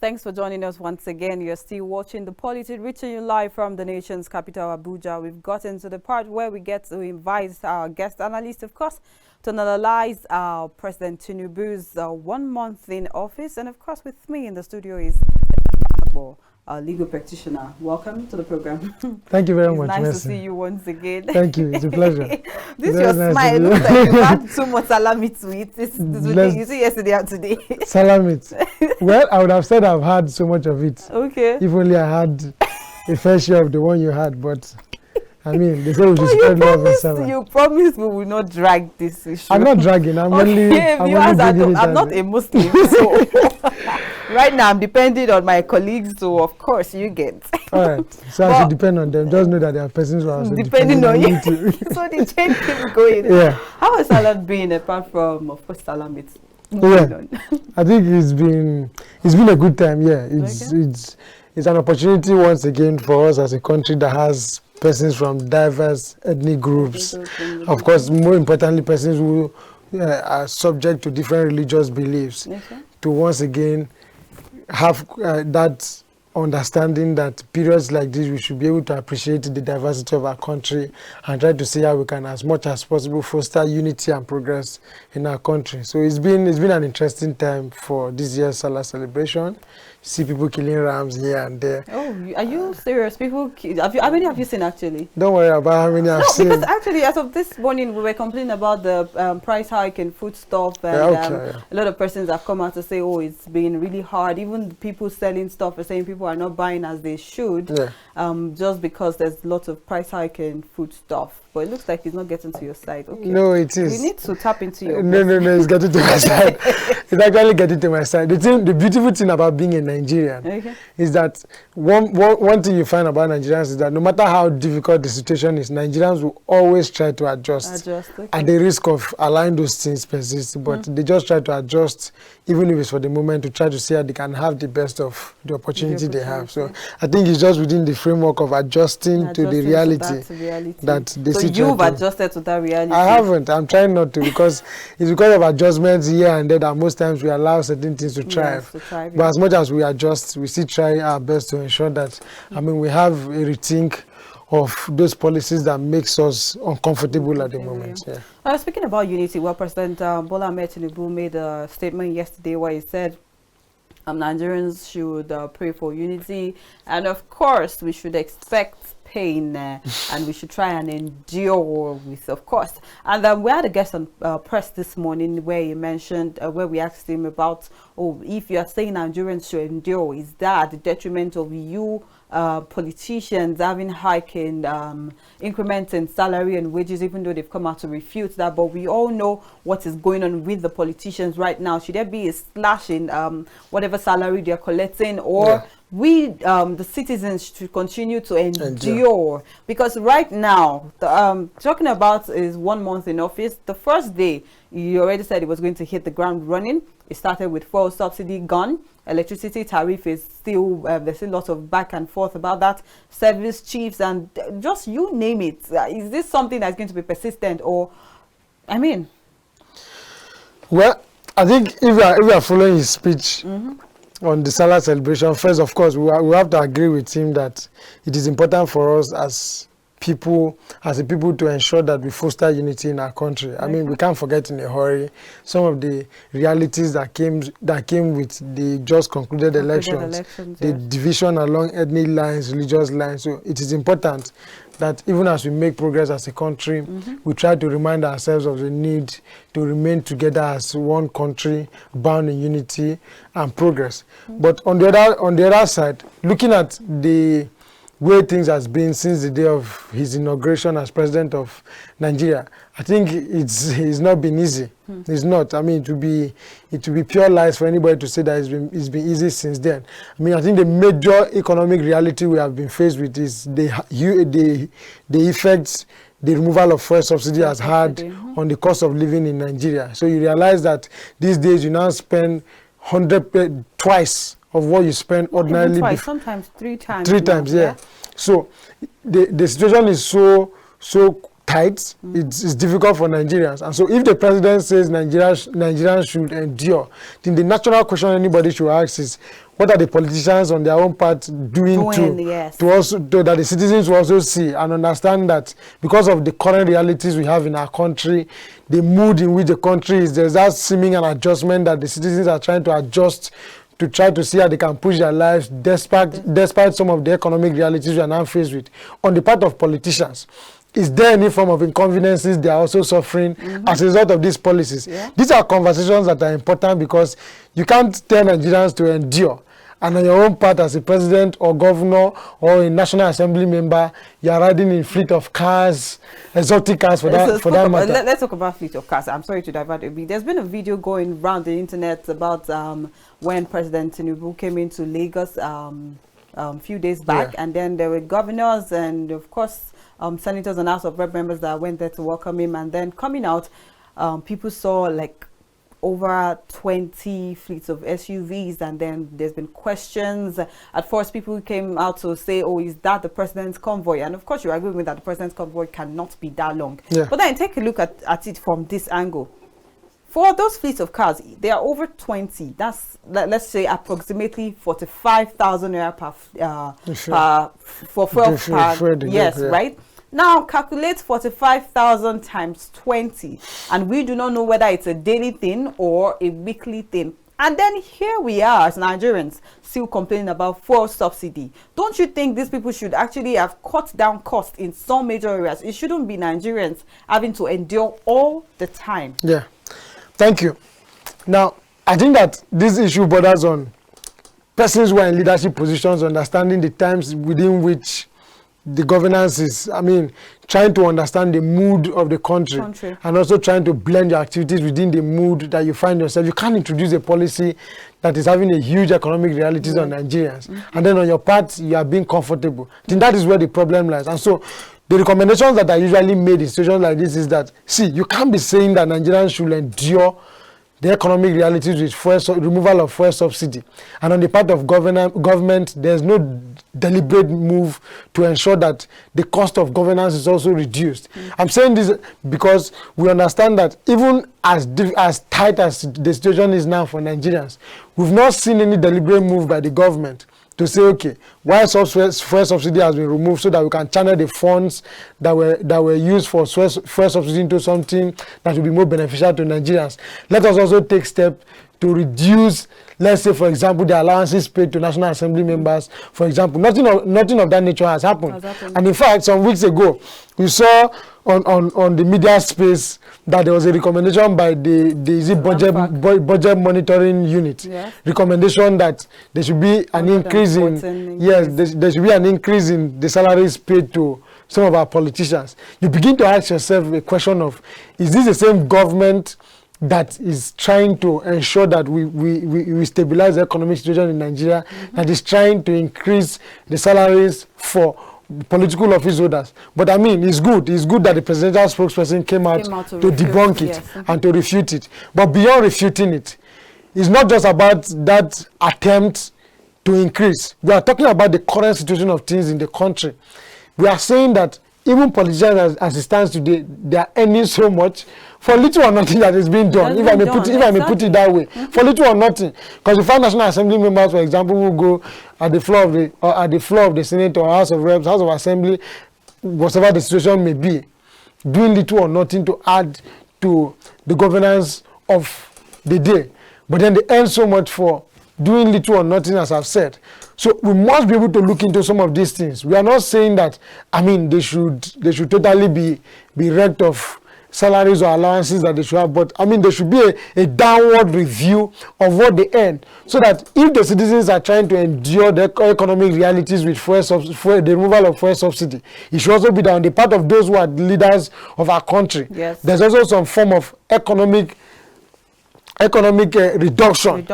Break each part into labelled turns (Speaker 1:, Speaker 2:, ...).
Speaker 1: Thanks for joining us once again. You're still watching the POLITY, reaching you live from the nation's capital, Abuja. We've gotten to the part where we get to invite our guest analyst, of course, to analyze President Tinubu's 1 month in office. And of course, with me in the studio is Etaba Agbor, a legal practitioner. Welcome to the program.
Speaker 2: Thank you very much.
Speaker 1: Nice
Speaker 2: Mercy.
Speaker 1: to see you once again.
Speaker 2: Thank you. It's a pleasure.
Speaker 1: This your nice smile. It looks like you had too much salami to eat. This you see yesterday and today.
Speaker 2: Salami. Well, I would have said I've had so much of it.
Speaker 1: Okay.
Speaker 2: If only I had a fair share of the one you had, but I mean, they say we should spread love and salad.
Speaker 1: You promised we will not drag this issue.
Speaker 2: I'm not dragging. I'm only.
Speaker 1: I'm not a Muslim, so right now I'm depending on my colleagues. So of course you get.
Speaker 2: All right. So I should depend on them. Just know that there are persons who are also
Speaker 1: depending on you. So the chain keeps going.
Speaker 2: Yeah.
Speaker 1: How has salad been apart from, of course, salami?
Speaker 2: Yeah. I think it's been a good time. Yeah. It's an opportunity once again for us as a country that has persons from diverse ethnic groups. Of course, more importantly, persons who are subject to different religious beliefs.
Speaker 1: Okay.
Speaker 2: To once again have that understanding that periods like this we should be able to appreciate the diversity of our country and try to see how we can, as much as possible, foster unity and progress in our country. So it's been an interesting time for this year's Salah celebration. See people killing rams here and there. Oh,
Speaker 1: are you serious? People how many have you seen actually?
Speaker 2: Don't worry about how many I've seen.
Speaker 1: No, because actually as of this morning we were complaining about the price hike in foodstuff, and a lot of persons have come out to say, oh, it's been really hard. Even the people selling stuff are saying people are not buying as they should, just because there's lots of price hike in foodstuff. But it looks like it's not getting to your side. Okay.
Speaker 2: No, it is.
Speaker 1: You need to tap into your
Speaker 2: No, it's getting to my side. It's actually getting to my side. The beautiful thing about being a Nigerian is that one thing you find about Nigerians is that no matter how difficult the situation is, Nigerians will always try to adjust. At the risk of allowing those things persist. But they just try to adjust, even if it's for the moment, to try to see how they can have the best of the opportunity they have. So I think it's just within the framework of adjusting to the reality that they
Speaker 1: you've adjusted to that reality.
Speaker 2: I haven't. I'm trying not to, because it's because of adjustments here and there that most times we allow certain things to thrive. But as much as we adjust, we still try our best to ensure that, we have a rethink of those policies that makes us uncomfortable at the moment. Yeah.
Speaker 1: Speaking about unity, President Bola Ahmed Tinubu made a statement yesterday where he said Nigerians should pray for unity, and of course we should expect pain and we should try and endure with, of course. And we had a guest on press this morning where he mentioned, where we asked him about, if you are saying Nigerians should endure, is that the detriment of you politicians having hiking increments in salary and wages, even though they've come out to refute that? But we all know what is going on with the politicians right now. Should there be a slash in whatever salary they're collecting, or we the citizens should continue to endure? Because right now talking about is 1 month in office. The first day you already said it was going to hit the ground running. It started with fuel subsidy gone. Electricity tariff is still, there's still lots of back and forth about that. Service chiefs and just you name it. Is this something that's going to be persistent, or,
Speaker 2: Well, I think if we are following his speech on the Salah celebration, first, of course, we have to agree with him that it is important for us as a people to ensure that we foster unity in our country. We can't forget in a hurry some of the realities that came with the just concluded elections, the division along ethnic lines, religious lines. So it is important that even as we make progress as a country, we try to remind ourselves of the need to remain together as one country, bound in unity and progress. But on the other side, looking at the way things has been since the day of his inauguration as president of Nigeria, I think it's not been easy. It's not. It would be pure lies for anybody to say that it's been easy since then. I think the major economic reality we have been faced with is the effects the removal of fuel subsidy has had on the cost of living in Nigeria. So you realize that these days you now spend twice of what you spend ordinarily.
Speaker 1: Twice, sometimes 3 times.
Speaker 2: 3 times, yeah. So the situation is so tight. It's difficult for Nigerians. And so if the president says Nigerians should endure, then the natural question anybody should ask is, what are the politicians on their own part doing to also that the citizens will also see and understand that because of the current realities we have in our country, the mood in which the country is, there's that seeming an adjustment that the citizens are trying to adjust to try to see how they can push their lives despite some of the economic realities we are now faced with. On the part of politicians, is there any form of inconveniences they are also suffering as a result of these policies? Yeah. These are conversations that are important because you can't tell Nigerians to endure, and on your own part as a president or governor or a National Assembly member, you are riding in fleet of cars, exotic cars for that matter.
Speaker 1: Let's talk about fleet of cars. I'm sorry to divert a bit. There's been a video going around the internet about when President Tinubu came into Lagos few days back, and then there were governors and of course senators and House of Rep members that went there to welcome him, and then coming out, people saw like over 20 fleets of SUVs, and then there's been questions. At first, people came out to say, oh, is that the president's convoy? And of course, you agree with me that the president's convoy cannot be that long. Yeah. But then take a look at it from this angle. For those fleets of cars, they are over 20. That's, let's say, approximately 45,000 naira for fuel per, yes, right? Now, calculate 45,000 times 20. And we do not know whether it's a daily thing or a weekly thing. And then here we are as Nigerians still complaining about fuel subsidy. Don't you think these people should actually have cut down costs in some major areas? It shouldn't be Nigerians having to endure all the time.
Speaker 2: Yeah. Thank you. Now, I think that this issue borders on persons who are in leadership positions understanding the times within which the governance is, trying to understand the mood of the country and also trying to blend your activities within the mood that you find yourself. You can't introduce a policy that is having a huge economic realities on Nigerians. And then on your part, you are being comfortable. I think that is where the problem lies. And so the recommendations that are usually made in situations like this is that, see, you can't be saying that Nigerians should endure the economic realities with removal of fuel subsidy. And on the part of government, there's no deliberate move to ensure that the cost of governance is also reduced. I'm saying this because we understand that even as tight as the situation is now for Nigerians, we've not seen any deliberate move by the government to say, okay, why fuel subsidy has been removed so that we can channel the funds that were used for fuel subsidy into something that will be more beneficial to Nigerians. Let us also take steps to reduce, let's say, for example, the allowances paid to National Assembly members. For example, nothing of that nature has happened. And in fact, some weeks ago, we saw on the media space that there was a recommendation by the budget monitoring unit, recommendation that there should be an increase in there should be an increase in the salaries paid to some of our politicians. You begin to ask yourself a question of, is this the same government that is trying to ensure that we stabilize the economic situation in Nigeria, that is trying to increase the salaries for political office holders? But it's good that the presidential spokesperson came out to debunk it and to refute it. But beyond refuting it, it's not just about that attempt to increase. We are talking about the current situation of things in the country. We are saying that even politicians as it stands today, they are earning so much for little or nothing that is being done. If I may put it that way, for little or nothing. Because we find National Assembly members, for example, who go at the floor of the Senate or House of Reps, House of Assembly, whatever the situation may be, doing little or nothing to add to the governance of the day. But then they earn so much for doing little or nothing, as I've said. So we must be able to look into some of these things. We are not saying that, they should totally be wrecked of salaries or allowances that they should have, but there should be a downward review of what they earn, so that if the citizens are trying to endure the economic realities with the removal of fuel subsidy, it should also be that on the part of those who are the leaders of our country, there's also some form of economic reduction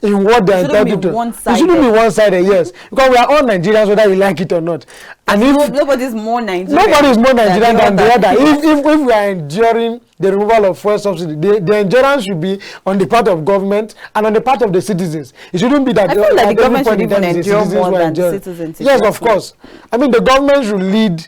Speaker 2: in what they're entitled to. It shouldn't be one-sided, yes. Because we are all Nigerians, whether we like it or not. And if
Speaker 1: nobody's more Nigerian.
Speaker 2: Nobody is more Nigerian than the other. If we are enduring the removal of fuel subsidy, the endurance should be on the part of government and on the part of the citizens. It shouldn't be that
Speaker 1: I feel like the government should even endure more than citizens.
Speaker 2: Yes, of course. The government should lead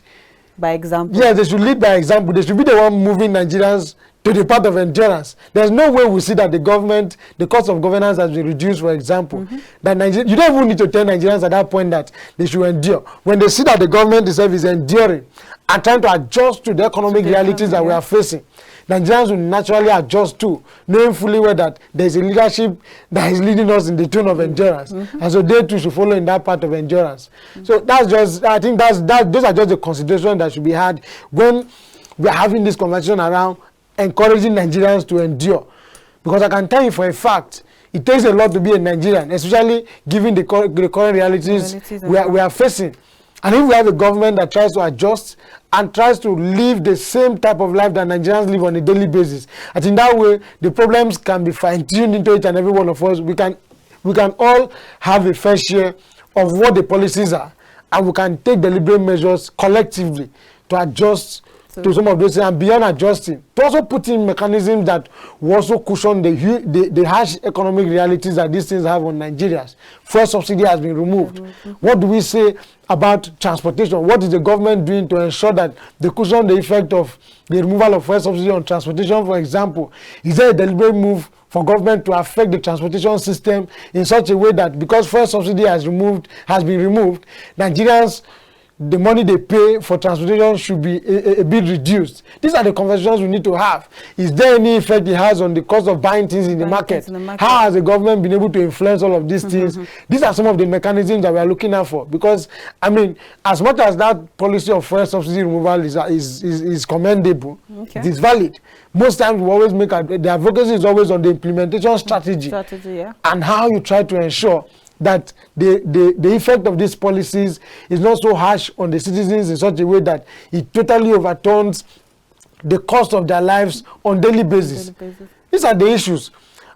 Speaker 1: by example.
Speaker 2: Yes, they should lead by example. They should be the one moving Nigerians to the path of endurance. There's no way we see that the government, the cost of governance has been reduced, for example. That you don't even need to tell Nigerians at that point that they should endure. When they see that the government itself is enduring and trying to adjust to the economic realities that we are facing, Nigerians will naturally adjust to, knowing fully well that there is a leadership that is leading us in the tune of endurance. And so they too should follow in that part of endurance. So that's just, I think those are just the considerations that should be had when we are having this conversation around encouraging Nigerians to endure. Because I can tell you for a fact, it takes a lot to be a Nigerian, especially given the current realities we are facing. And if we have a government that tries to adjust and tries to live the same type of life that Nigerians live on a daily basis, I think that way the problems can be fine-tuned into each and every one of us. We can all have a fair share of what the policies are, and we can take deliberate measures collectively to adjust to some of those things, and beyond adjusting, to also put in mechanisms that will also cushion the harsh economic realities that these things have on Nigerians. Fuel subsidy has been removed. What do we say about transportation? What is the government doing to ensure that they cushion the effect of the removal of fuel subsidy on transportation, for example? Is there a deliberate move for government to affect the transportation system in such a way that because fuel subsidy has been removed, Nigerians, the money they pay for transportation should be a bit reduced? These are the conversations we need to have. Is there any effect it has on the cost of buying things in the market? How has the government been able to influence all of these things? These are some of the mechanisms that we are looking at for. Because, I mean, as much as that policy of fuel subsidy removal is commendable, it is valid. Most times we always make the advocacy is always on the implementation strategy and how you try to ensure that the effect of these policies is not so harsh on the citizens in such a way that it totally overturns the cost of their lives on daily basis. These are the issues.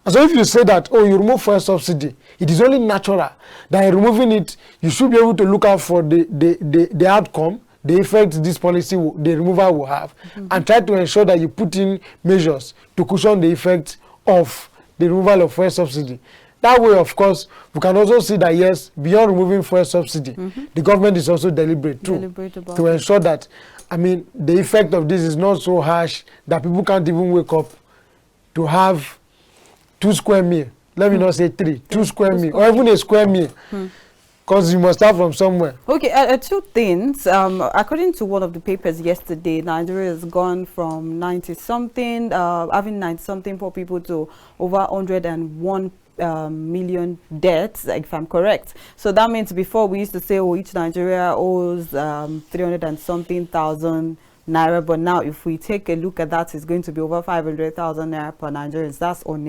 Speaker 2: And so if you say that, oh, you remove fuel subsidy, it is only natural that in removing it, you should be able to look out for the outcome, the effect this policy, the removal will have, and try to ensure that you put in measures to cushion the effect of the removal of fuel subsidy. That way, of course, we can also see that, yes, beyond removing fuel subsidy, the government is also deliberate too, to ensure that, I mean, the effect of this is not so harsh that people can't even wake up to have 2 square meal. Let me not say 3, 2 square meal, or even a square meal, because you must start from somewhere.
Speaker 1: Okay, 2 things. According to one of the papers yesterday, Nigeria has gone from 90-something, having 90-something poor people to over 101 million deaths, if I'm correct. So that means before we used to say, oh, each Nigeria owes 300 and something thousand naira, but now if we take a look at that, it's going to be over 500,000 naira per Nigerians. That's on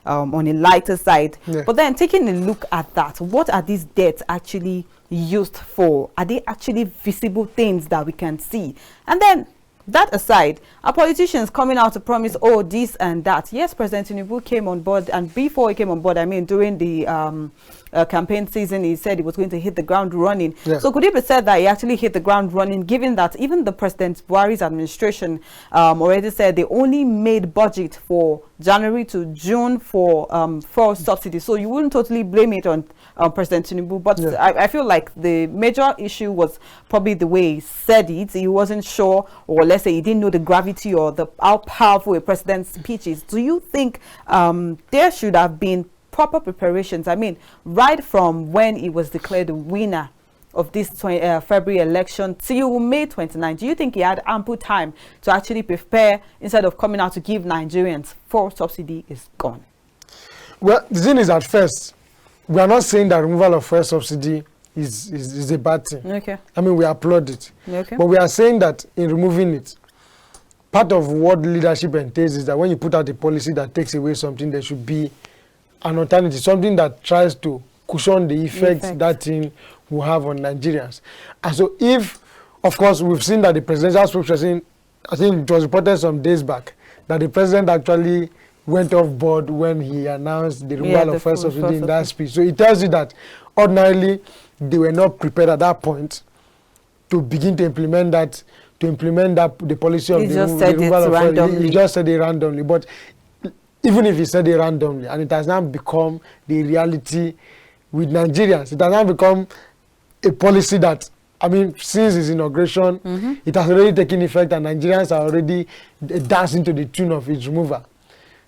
Speaker 1: a lighter side. But then taking a look at that, what are these debts actually used for? Are they actually visible things that we can see? And then that aside, our politicians coming out to promise, oh, this and that. Yes, President Tinubu came on board, and before he came on board, I mean, during the campaign season, he said he was going to hit the ground running. So could it be said that he actually hit the ground running, given that even the President Buhari's administration already said they only made budget for January to June for subsidy? So you wouldn't totally blame it on President Tinubu, but I feel like the major issue was probably the way he said it. He wasn't sure, or let's say he didn't know the gravity or how powerful a president's speech is. Do you think there should have been proper preparations? I mean, right from when he was declared the winner of this February election till May 29, do you think he had ample time to actually prepare instead of coming out to give Nigerians fuel subsidy is gone?
Speaker 2: Well, the thing is, at first, we are not saying that removal of fuel subsidy is a bad thing. I mean, we applaud it. But we are saying that in removing it, part of what leadership entails is that when you put out a policy that takes away something, there should be an alternative, something that tries to cushion the effect that thing will have on Nigerians. And so if, of course, we've seen that the presidential spokesperson, I think it was reported some days back, that the president actually went off board when he announced the removal of fuel subsidy in that speech. So it tells you that ordinarily they were not prepared at that point to begin to implement that, the policy of the removal of fuel. He just said it randomly. But even if he said it randomly, and it has now become the reality with Nigerians, it has now become a policy that I mean, since its inauguration, it has already taken effect, and Nigerians are already dancing to the tune of its removal.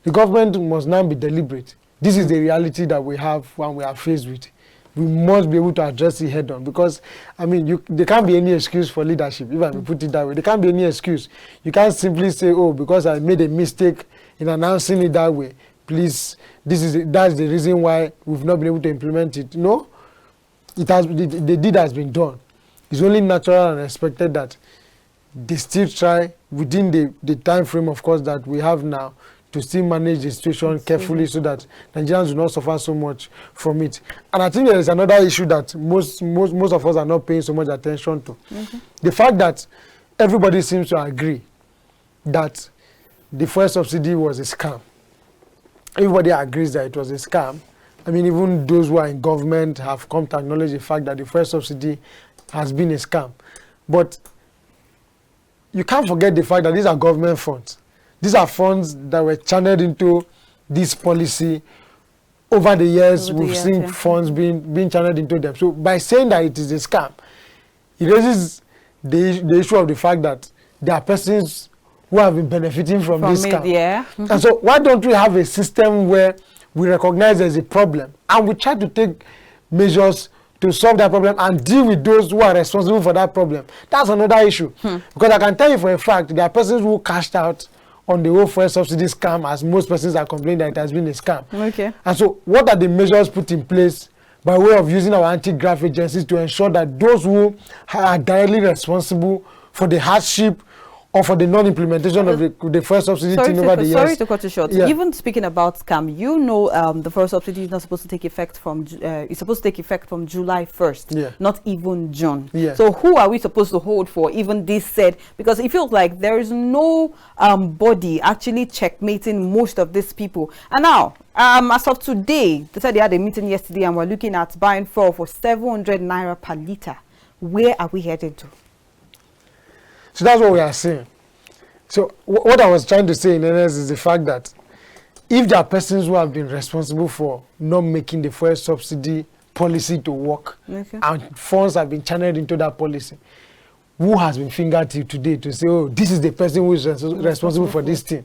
Speaker 2: The government must now be deliberate. This is the reality that we have when we are faced with. We must be able to address it head on, because, I mean, there can't be any excuse for leadership, if I may put it that way. There can't be any excuse. You can't simply say, oh, because I made a mistake in announcing it that way, please, that's the reason why we've not been able to implement it. No, the deed has been done. It's only natural and expected that they still try, within the time frame, of course, that we have now, to still manage the situation carefully so that Nigerians do not suffer so much from it. And I think there is another issue that most of us are not paying so much attention to. The fact that everybody seems to agree that the fuel subsidy was a scam. Everybody agrees that it was a scam. I mean, even those who are in government have come to acknowledge the fact that the fuel subsidy has been a scam. But you can't forget the fact that these are government funds. These are funds that were channeled into this policy over the years. We've seen funds being channeled into them. So by saying that it is a scam, it raises the issue of the fact that there are persons who have been benefiting from this scam. And so why don't we have a system where we recognize there's a problem and we try to take measures to solve that problem and deal with those who are responsible for that problem? That's another issue. Because I can tell you for a fact, there are persons who cashed out on the whole fuel subsidy scam, as most persons are complaining that it has been a scam. And so what are the measures put in place by way of using our anti-graft agencies to ensure that those who are directly responsible for the hardship or for the non-implementation of the fuel subsidy over the years?
Speaker 1: Sorry to cut you short. Even speaking about scam, you know, the fuel subsidy is not supposed to take effect from, it's supposed to take effect from July 1st, not even June. So who are we supposed to hold for even this said? Because it feels like there is no body actually checkmating most of these people. And now, as of today, they said they had a meeting yesterday and we're looking at buying fuel for 700 naira per litre. Where are we headed to?
Speaker 2: So that's what we are saying. So what I was trying to say in essence is the fact that if there are persons who have been responsible for not making the fuel subsidy policy to work, and funds have been channeled into that policy, who has been fingered till today to say, oh, this is the person who is responsible for this thing?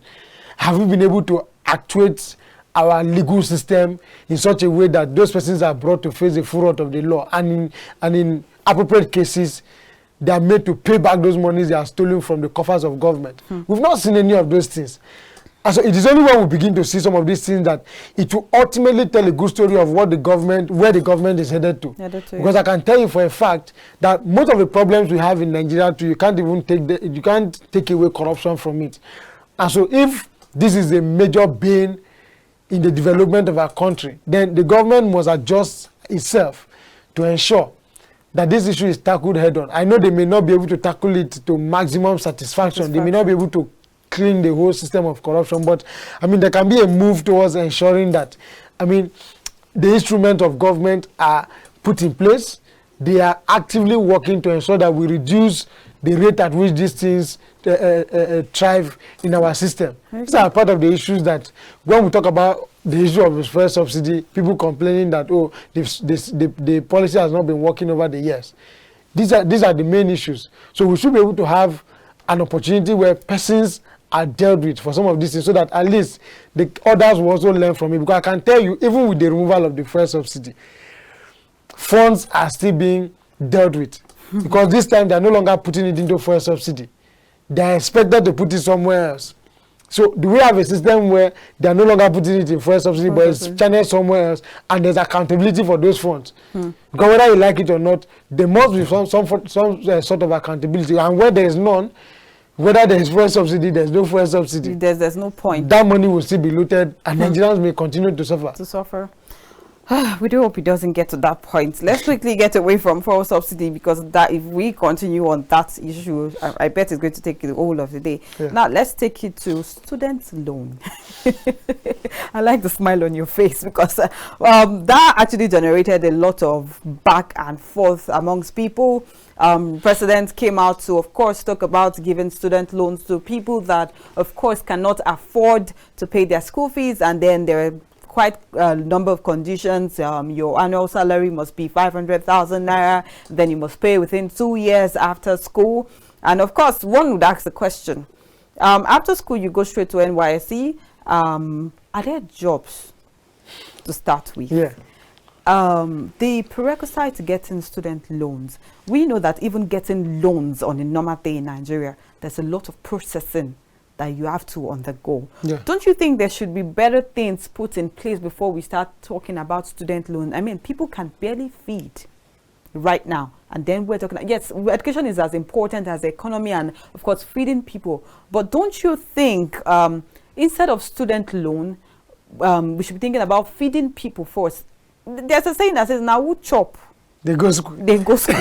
Speaker 2: Have we been able to actuate our legal system in such a way that those persons are brought to face the full wrath of the law, and in appropriate cases, they are made to pay back those monies they are stolen from the coffers of government? We've not seen any of those things. And so it is only when we begin to see some of these things that it will ultimately tell a good story of what the government, where the government is headed to. Because I can tell you for a fact that most of the problems we have in Nigeria too, you can't even take away corruption from it. And so if this is a major bane in the development of our country, then the government must adjust itself to ensure that this issue is tackled head on. I know they may not be able to tackle it to maximum satisfaction. They may not be able to clean the whole system of corruption, but I mean, there can be a move towards ensuring that, I mean, the instruments of government are put in place. They are actively working to ensure that we reduce the rate at which these things thrive in our system. These are part of the issues that when we talk about the issue of the fuel subsidy, people complaining that, oh, the policy has not been working over the years. These are the main issues. So we should be able to have an opportunity where persons are dealt with for some of these things, so that at least the others will also learn from it. Because I can tell you, even with the removal of the fuel subsidy, funds are still being dealt with. Because this time they are no longer putting it into fuel subsidy. They are expected to put it somewhere else. So do we have a system where they are no longer putting it in fuel subsidy, but it's channeled somewhere else, and there's accountability for those funds? Because whether you like it or not, there must be some sort of accountability. And where there is none, whether there is fuel subsidy, there's no fuel subsidy,
Speaker 1: there's no point.
Speaker 2: That money will still be looted, and Nigerians may continue to suffer.
Speaker 1: We do hope it doesn't get to that point. Let's quickly get away from fuel subsidy, because that, if we continue on that issue, I bet it's going to take the whole of the day. Now let's take it to student loan. I like the smile on your face, because that actually generated a lot of back and forth amongst people. President came out to, of course, talk about giving student loans to people that, of course, cannot afford to pay their school fees, and then there are quite a number of conditions. Your annual salary must be 500,000 naira. Then you must pay within 2 years after school. And of course, one would ask the question, after school, you go straight to NYSC. Are there jobs to start with?
Speaker 2: Yeah.
Speaker 1: The prerequisite to getting student loans, we know that even getting loans on a normal day in Nigeria, there's a lot of processing that you have to undergo.
Speaker 2: Yeah.
Speaker 1: Don't you think there should be better things put in place before we start talking about student loan? I mean, people can barely feed right now, and then we're talking, yes, education is as important as the economy and of course feeding people, but don't you think instead of student loan, we should be thinking about feeding people first? There's a saying that says, now who chop,
Speaker 2: They go school.
Speaker 1: they go school.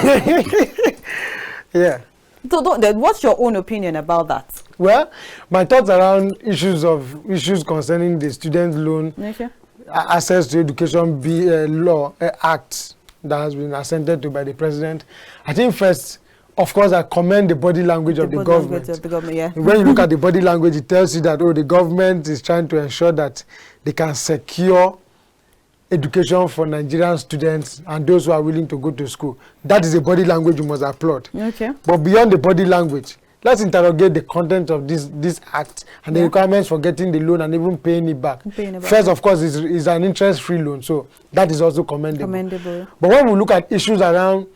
Speaker 2: Yeah.
Speaker 1: So what's your own opinion about that?
Speaker 2: Well, my thoughts around issues concerning the student loan,
Speaker 1: Okay.
Speaker 2: access to education law act that has been assented to by the president. I think first, of course, I commend the body language of the government.
Speaker 1: Yeah.
Speaker 2: When you look at the body language, it tells you that, oh, the government is trying to ensure that they can secure education for Nigerian students and those who are willing to go to school. That is a body language you must applaud.
Speaker 1: Okay.
Speaker 2: But beyond the body language, let's interrogate the content of this act and the requirements for getting the loan and even paying it back. First, of course, is an interest-free loan, so that is also commendable. But when we look at issues around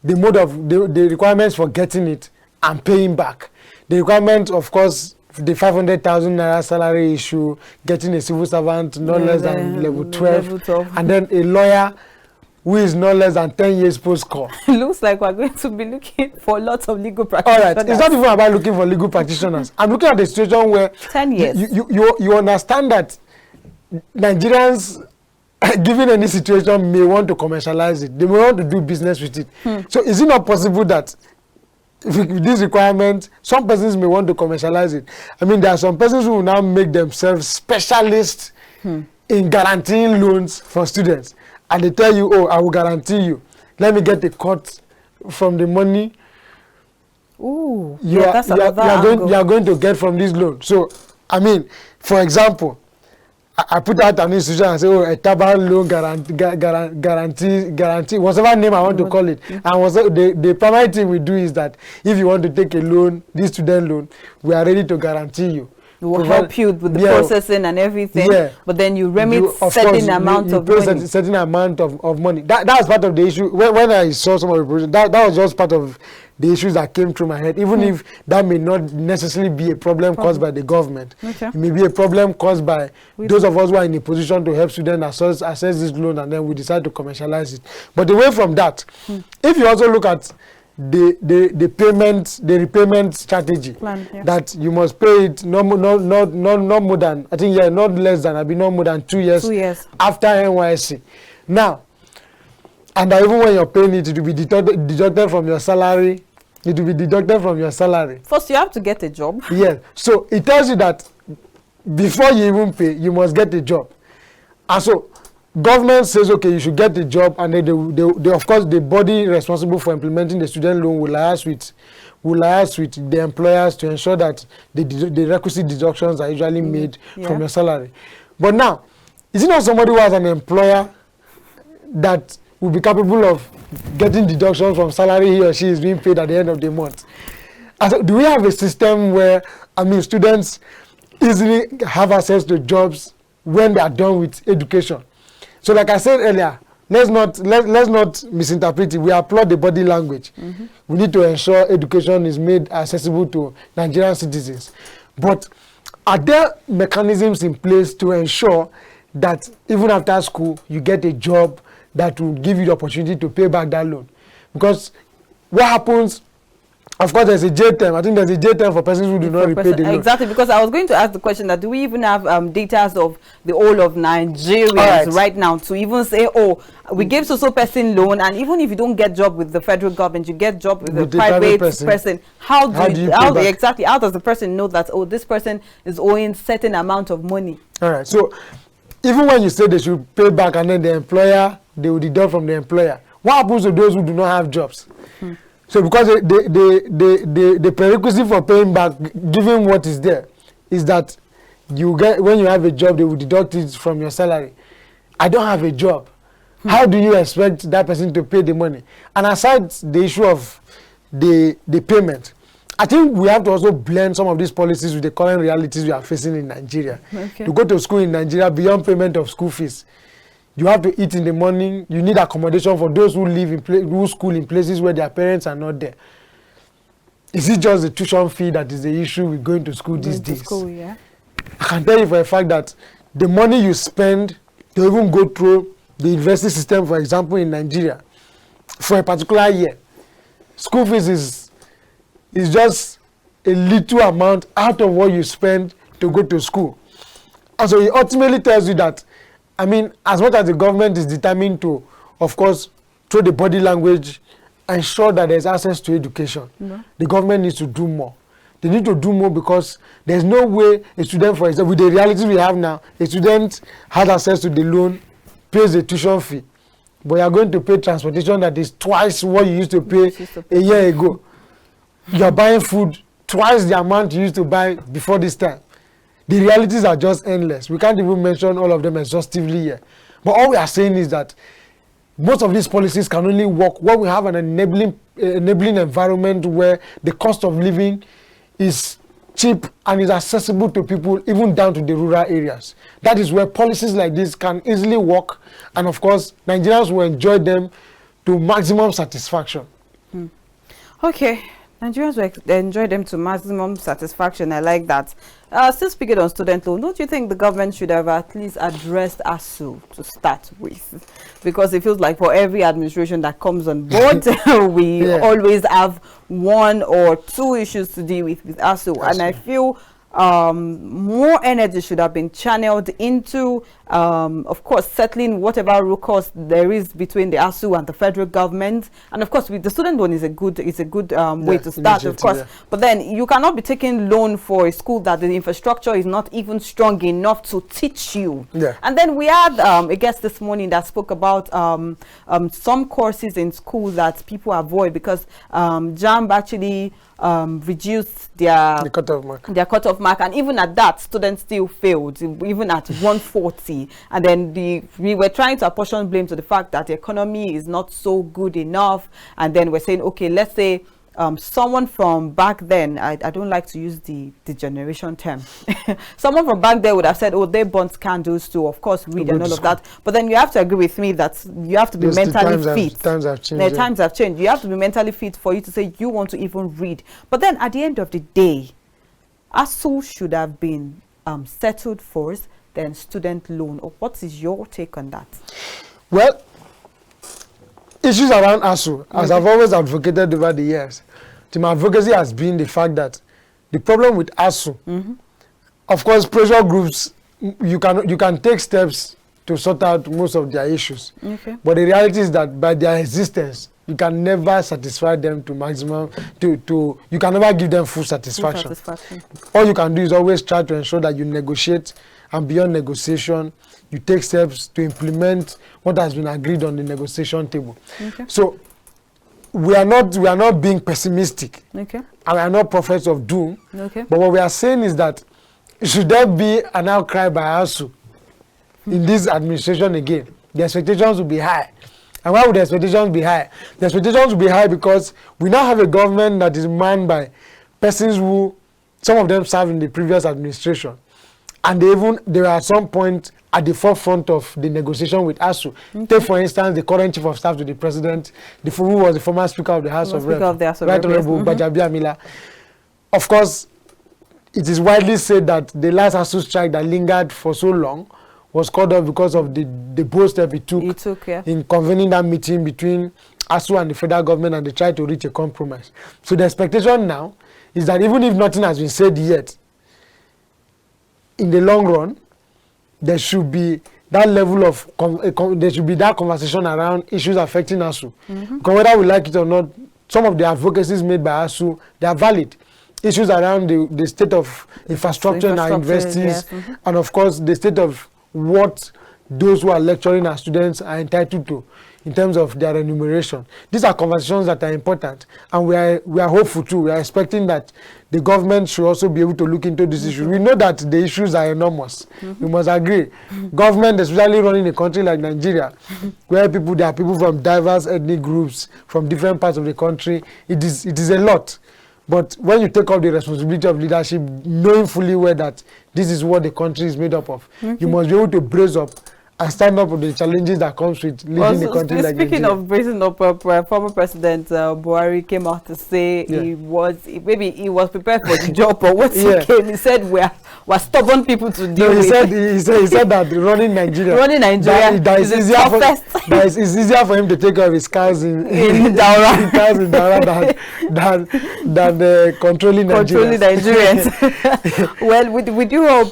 Speaker 2: the mode of the requirements for getting it and paying back, the requirement, of course, the 500,000 naira salary issue, getting a civil servant not less than level 12, and then a lawyer who is not less than 10 years post-call.
Speaker 1: It looks like we're going to be looking for lots of legal practitioners.
Speaker 2: All right, it's not even about looking for legal practitioners. I'm looking at a situation where
Speaker 1: 10 years.
Speaker 2: You understand that Nigerians, given any situation, may want to commercialize it. They may want to do business with it. So is it not possible that with this requirement, some persons may want to commercialize it? I mean, there are some persons who will now make themselves specialists in guaranteeing loans for students. And they tell you, oh, I will guarantee you. Let me get a cut from the money you are going to get from this loan. So, I mean, for example, I put out an institution and say, oh, Etaba loan guarantee, whatever name I want to call it. And the primary thing we do is that if you want to take a loan, this student loan, we are ready to guarantee you.
Speaker 1: We will help you with the processing and everything, but then you remit certain amount of money.
Speaker 2: Certain amount of money. That was part of the issue. When I saw some of the projects, that was just part of the issues that came through my head, even if that may not necessarily be a problem caused by the government. It may be a problem caused by those of us who are in a position to help students access this loan, and then we decide to commercialize it. But away from that, if you also look at the repayment strategy plan, that you must pay it not more than, I think, not less than, no more than 2 years after NYSC. Now, and even when you're paying it, it will be deducted from your salary. It will be deducted from your salary.
Speaker 1: First, you have to get a job.
Speaker 2: Yes. So it tells you that before you even pay, you must get a job. And so government says, okay, you should get a job, and then they of course, the body responsible for implementing the student loan will liaise with the employers to ensure that the requisite deductions are usually made from your salary. But now, is it not somebody who has an employer that will be capable of getting deductions from salary he or she is being paid at the end of the month? And so do we have a system where, I mean, students easily have access to jobs when they are done with education? So like I said earlier, let's not misinterpret it. We applaud the body language. We need to ensure education is made accessible to Nigerian citizens. But are there mechanisms in place to ensure that even after school, you get a job that will give you the opportunity to pay back that loan? Because what happens, of course, there's a jail term. I think there's a jail term for persons who do not repay the loan.
Speaker 1: Exactly, because I was going to ask the question that do we even have data of the whole of Nigerians right now to even say, oh, we gave so person loan, and even if you don't get job with the federal government, you get job with a private person. How does the person know that, oh, this person is owing certain amount of money? All right,
Speaker 2: so even when you say they should pay back and then the employer, they will deduct from the employer, what happens to those who do not have jobs? So because the prerequisite for paying back, given what is there, is that when you have a job, they will deduct it from your salary. I don't have a job. How do you expect that person to pay the money? And aside the issue of the payment, I think we have to also blend some of these policies with the current realities we are facing in Nigeria.
Speaker 1: Okay.
Speaker 2: To go to school in Nigeria, beyond payment of school fees, you have to eat in the morning. You need accommodation for those who live who school in places where their parents are not there. Is it just the tuition fee that is the issue with going to school these days?
Speaker 1: Yeah.
Speaker 2: I can tell you for a fact that the money you spend to even go through the university system, for example, in Nigeria, for a particular year, school fees is just a little amount out of what you spend to go to school. And so it ultimately tells you that, I mean, as much as the government is determined to, of course, through the body language, ensure that there's access to education, the government needs to do more. They need to do more because there's no way a student, for example, with the realities we have now, a student has access to the loan, pays the tuition fee, but you are going to pay transportation that is twice what you used to pay a year ago. You are buying food twice the amount you used to buy before this time. The realities are just endless. We can't even mention all of them exhaustively here. But all we are saying is that most of these policies can only work when we have an enabling environment where the cost of living is cheap and is accessible to people, even down to the rural areas. That is where policies like this can easily work, and of course, Nigerians will enjoy them to maximum satisfaction.
Speaker 1: Okay, Nigerians will enjoy them to maximum satisfaction. I like that. Still speaking on student loan, don't you think the government should have at least addressed ASUU to start with? Because it feels like for every administration that comes on board, we always have one or two issues to deal with ASUU. And I feel more energy should have been channeled into, of course, settling whatever root cause there is between the ASUU and the federal government. And of course, with the student loan is a good way to start, of course. But then you cannot be taking loan for a school that the infrastructure is not even strong enough to teach you. And then we had a guest this morning that spoke about some courses in school that people avoid because JAMB actually reduced their cutoff mark, and even at that, students still failed, even at 140. And then we were trying to apportion blame to the fact that the economy is not so good enough. And then we're saying, okay, let's say someone from back then, I don't like to use the generation term, someone from back then would have said, oh, they burnt candles to, of course, read and all of that. But then you have to agree with me that you have to be mentally fit.
Speaker 2: Times have changed.
Speaker 1: Times have changed. You have to be mentally fit for you to say you want to even read. But then at the end of the day, ASUU should have been settled first, then student loan. Or what is your take on that?
Speaker 2: Well, issues around ASUU, as I've always advocated over the years, my advocacy has been the fact that the problem with ASUU, of course, pressure groups, you can take steps to sort out most of their issues. But the reality is that by their existence, you can never satisfy them to maximum, you can never give them full satisfaction. All you can do is always try to ensure that you negotiate, and beyond negotiation, you take steps to implement what has been agreed on the negotiation table. So we are not being pessimistic, and we are not prophets of doom. But what we are saying is that should there be an outcry by ASUU in this administration again, the expectations will be high. And why would the expectations be high? The expectations will be high because we now have a government that is manned by persons who, some of them served in the previous administration. And they were at some point at the forefront of the negotiation with ASUU. Take, for instance, the current chief of staff to the president, who was the former speaker of the House of Reps, Right Honorable Babajide. Of course, it is widely said that the last ASUU strike that lingered for so long was called off because of the bold step he took in convening that meeting between ASUU and the federal government, and they tried to reach a compromise. So the expectation now is that even if nothing has been said yet, in the long run, there should be that level of there should be that conversation around issues affecting ASUU. Because whether we like it or not, some of the advocacies made by ASUU, they are valid. Issues around the state of infrastructure in our universities, and of course the state of what those who are lecturing our students are entitled to. in terms of their remuneration. These are conversations that are important, and we are hopeful too. We are expecting that the government should also be able to look into these issues. We know that the issues are enormous. We must agree. Government, especially running a country like Nigeria, where there are people from diverse ethnic groups, from different parts of the country, it is a lot. But when you take up the responsibility of leadership, knowing fully well that this is what the country is made up of, you must be able to brace up and stand up with the challenges that comes with leading the country like Nigeria.
Speaker 1: Speaking of bracing up, former President Buhari came out to say he was prepared for the job, but what he came, he said we're stubborn people to deal with.
Speaker 2: He said that running Nigeria, it's easier for him to take care of his cows in Daura than controlling Nigerians.
Speaker 1: Well, we do hope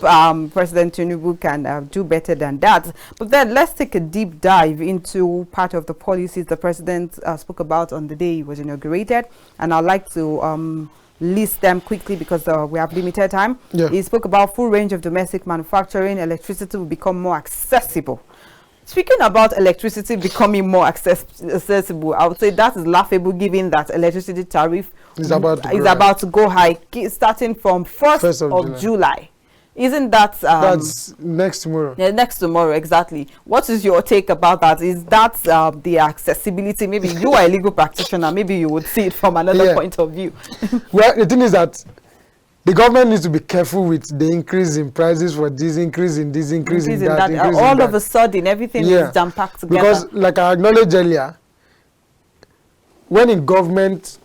Speaker 1: President Tinubu can do better than that. But then let's take a deep dive into part of the policies the president spoke about on the day he was inaugurated, and I'd like to list them quickly because we have limited time. He spoke about full range of domestic manufacturing. Electricity will become more accessible. Speaking about electricity becoming more accessible, I would say that is laughable given that electricity tariff is about to go high starting from 1st of July. Isn't that
Speaker 2: that's next tomorrow?
Speaker 1: Yeah, next tomorrow, exactly. What is your take about that? Is that the accessibility? Maybe you are a legal practitioner, maybe you would see it from another point of view.
Speaker 2: Well, the thing is that the government needs to be careful with the increase in prices for this, increase in this, increase in that.
Speaker 1: All of a sudden, everything is jam-packed together.
Speaker 2: Because, like I acknowledged earlier, when in government,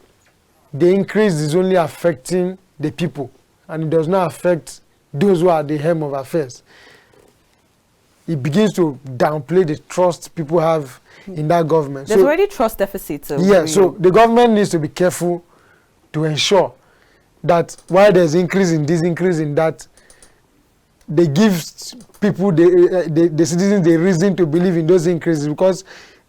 Speaker 2: the increase is only affecting the people, and it does not affect those who are at the helm of affairs. It begins to downplay the trust people have in that government.
Speaker 1: There's already trust deficits.
Speaker 2: So the government needs to be careful to ensure that while there's increase in this, increase in that, they give people, the citizens, the reason to believe in those increases. Because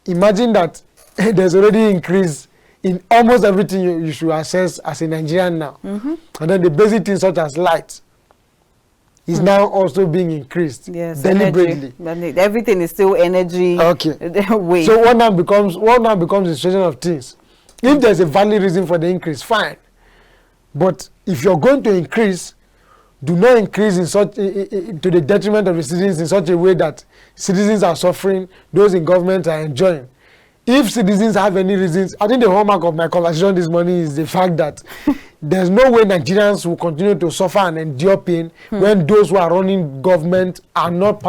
Speaker 2: imagine that there's already increase in almost everything you should assess as a Nigerian now. And then the basic things such as light is now also being increased deliberately.
Speaker 1: Everything is still energy.
Speaker 2: So what now becomes the situation of things. If there's a valid reason for the increase, fine. But if you're going to increase, do not increase in such to the detriment of the citizens in such a way that citizens are suffering, those in government are enjoying. If citizens have any reasons, I think the hallmark of my conversation this morning is the fact that there's no way Nigerians will continue to suffer and endure pain when those who are running government are not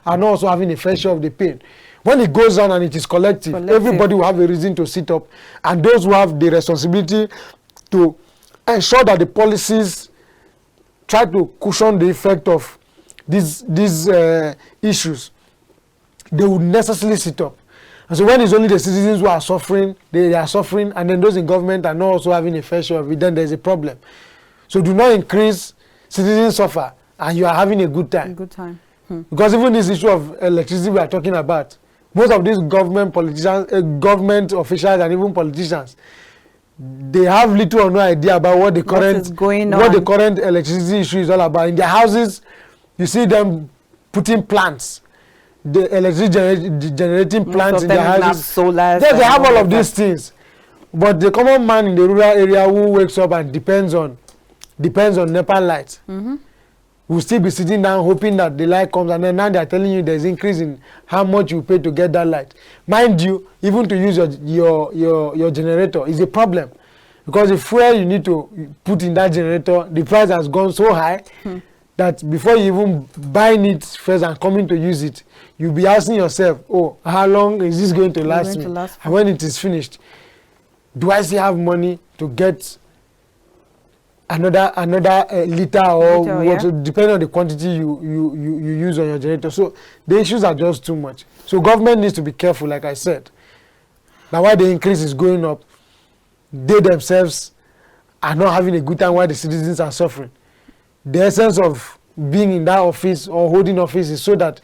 Speaker 2: also having a fair share of the pain. When it goes on and it is collective, everybody will have a reason to sit up, and those who have the responsibility to ensure that the policies try to cushion the effect of these issues, they would necessarily sit up. And so when it's only the citizens who are suffering, they are suffering, and then those in government are not also having a fair share of it, then there's a problem. So do not increase, citizens suffer, and you are having a good time. Because even this issue of electricity we are talking about, most of these government politicians, government officials and even politicians, they have little or no idea about what the current electricity issue is all about. In their houses, you see them putting plants, the electricity generating plants in their houses.
Speaker 1: Solar.
Speaker 2: Yes, they have all of these things. But the common man in the rural area who wakes up and depends on NEPA lights will still be sitting down hoping that the light comes, and then now they are telling you there's increase in how much you pay to get that light. Mind you, even to use your generator is a problem, because the fuel you need to put in that generator, the price has gone so high that before you even buying it first and coming to use it, you'll be asking yourself, oh, how long is this going to last me? And when it is finished, do I still have money to get another liter or depending on the quantity you use on your generator? So the issues are just too much. So government needs to be careful, like I said. Now why the increase is going up, they themselves are not having a good time while the citizens are suffering. The essence of being in that office or holding office is so that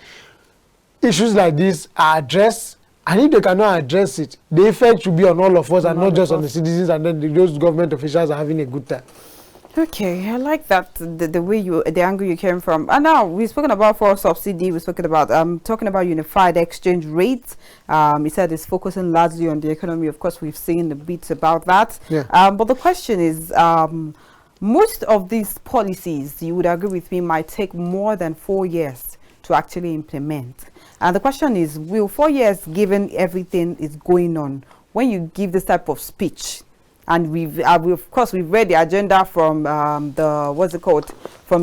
Speaker 2: issues like this are addressed, and if they cannot address it, the effect should be on all of us and not just on the citizens, and then those government officials are having a good time.
Speaker 1: Okay, I like that the way the angle you came from. And now we've spoken about for subsidy. We've spoken about talking about unified exchange rates. He said it's focusing largely on the economy. Of course, we've seen the bits about that.
Speaker 2: Yeah.
Speaker 1: But the question is, most of these policies, you would agree with me, might take more than 4 years to actually implement. And the question is, will 4 years, given everything is going on, when you give this type of speech? And we've of course we've read the agenda from from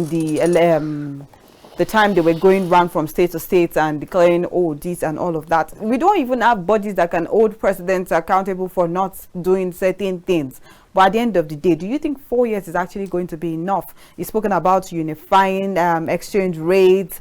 Speaker 1: the time they were going round from state to state and declaring this and all of that. We don't even have bodies that can hold presidents accountable for not doing certain things. But at the end of the day, do you think 4 years is actually going to be enough? You've spoken about unifying exchange rates,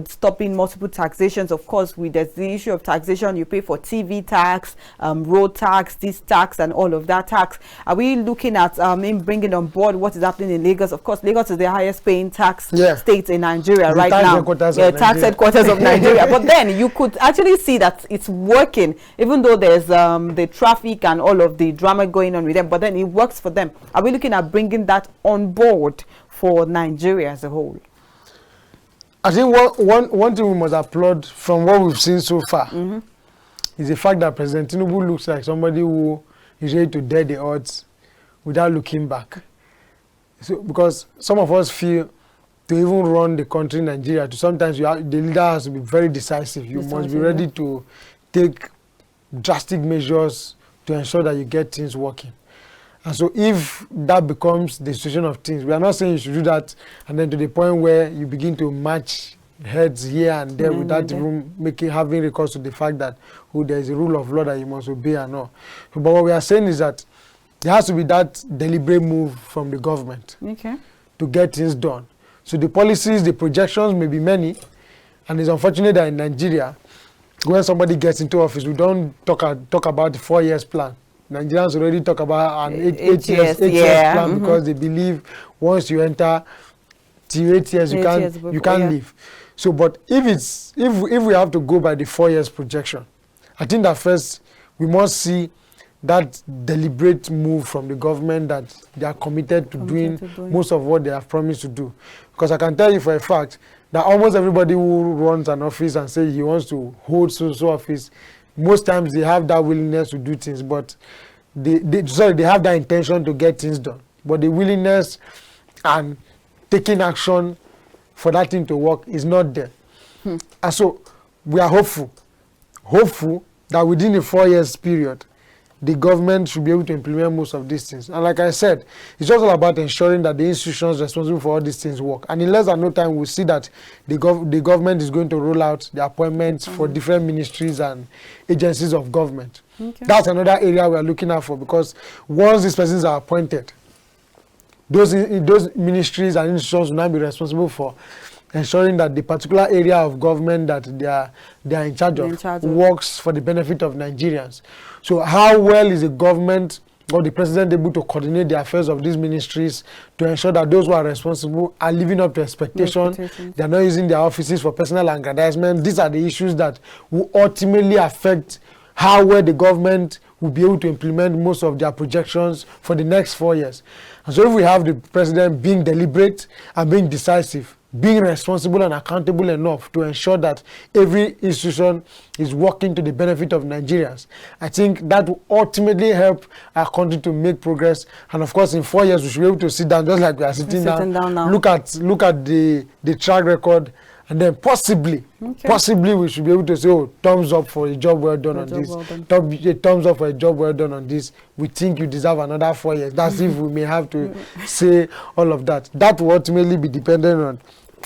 Speaker 1: stopping multiple taxations. Of course, there's the issue of taxation. You pay for TV tax, road tax, this tax, and all of that tax. Are we looking at in bringing on board what is happening in Lagos? Of course, Lagos is the highest paying tax state in Nigeria right now. Tax headquarters of Nigeria. But then you could actually see that it's working, even though there's the traffic and all of the drama going on with them. But then it works for them. Are we looking at bringing that on board for Nigeria as a whole?
Speaker 2: I think one thing we must applaud from what we've seen so far is the fact that President Tinubu looks like somebody who is ready to dare the odds without looking back. So, because some of us feel to even run the country in Nigeria, sometimes the leader has to be very decisive. You must be ready to take drastic measures to ensure that you get things working. And so if that becomes the situation of things, we are not saying you should do that and then to the point where you begin to match heads here and there without even having recourse to the fact that there is a rule of law that you must obey and all. But what we are saying is that there has to be that deliberate move from the government to get things done. So the policies, the projections may be many, and it's unfortunate that in Nigeria, when somebody gets into office, we don't talk about the 4 years plan. Nigerians already talk about an eight years plan because they believe once you enter till 8 years you can't leave. So, but if we have to go by the 4 years projection, I think that first we must see that deliberate move from the government that they are committed to doing most of what they have promised to do. Because I can tell you for a fact that almost everybody who runs an office and says he wants to hold so office, most times they have that willingness to do things, but they have that intention to get things done. But the willingness and taking action for that thing to work is not there. And so we are hopeful that within a 4 years period, the government should be able to implement most of these things. And like I said, it's just all about ensuring that the institutions responsible for all these things work. And in less than no time, we'll see that the government is going to roll out the appointments for different ministries and agencies of government. That's another area we are looking out for, because once these persons are appointed, those ministries and institutions will now be responsible for ensuring that the particular area of government that they are in charge of works for the benefit of Nigerians. So how well is the government or the president able to coordinate the affairs of these ministries to ensure that those who are responsible are living up to expectation, they are not using their offices for personal aggrandizement? These are the issues that will ultimately affect how well the government will be able to implement most of their projections for the next 4 years. And so if we have the president being deliberate and being decisive, being responsible and accountable enough to ensure that every institution is working to the benefit of Nigerians, I think that will ultimately help our country to make progress. And of course, in 4 years, we should be able to sit down just like we are sitting down now. Look at the track record, and then possibly we should be able to say, oh, thumbs up for a job well done on this. Thumbs up for a job well done on this. We think you deserve another 4 years. That's if we may have to say all of that. That will ultimately be dependent on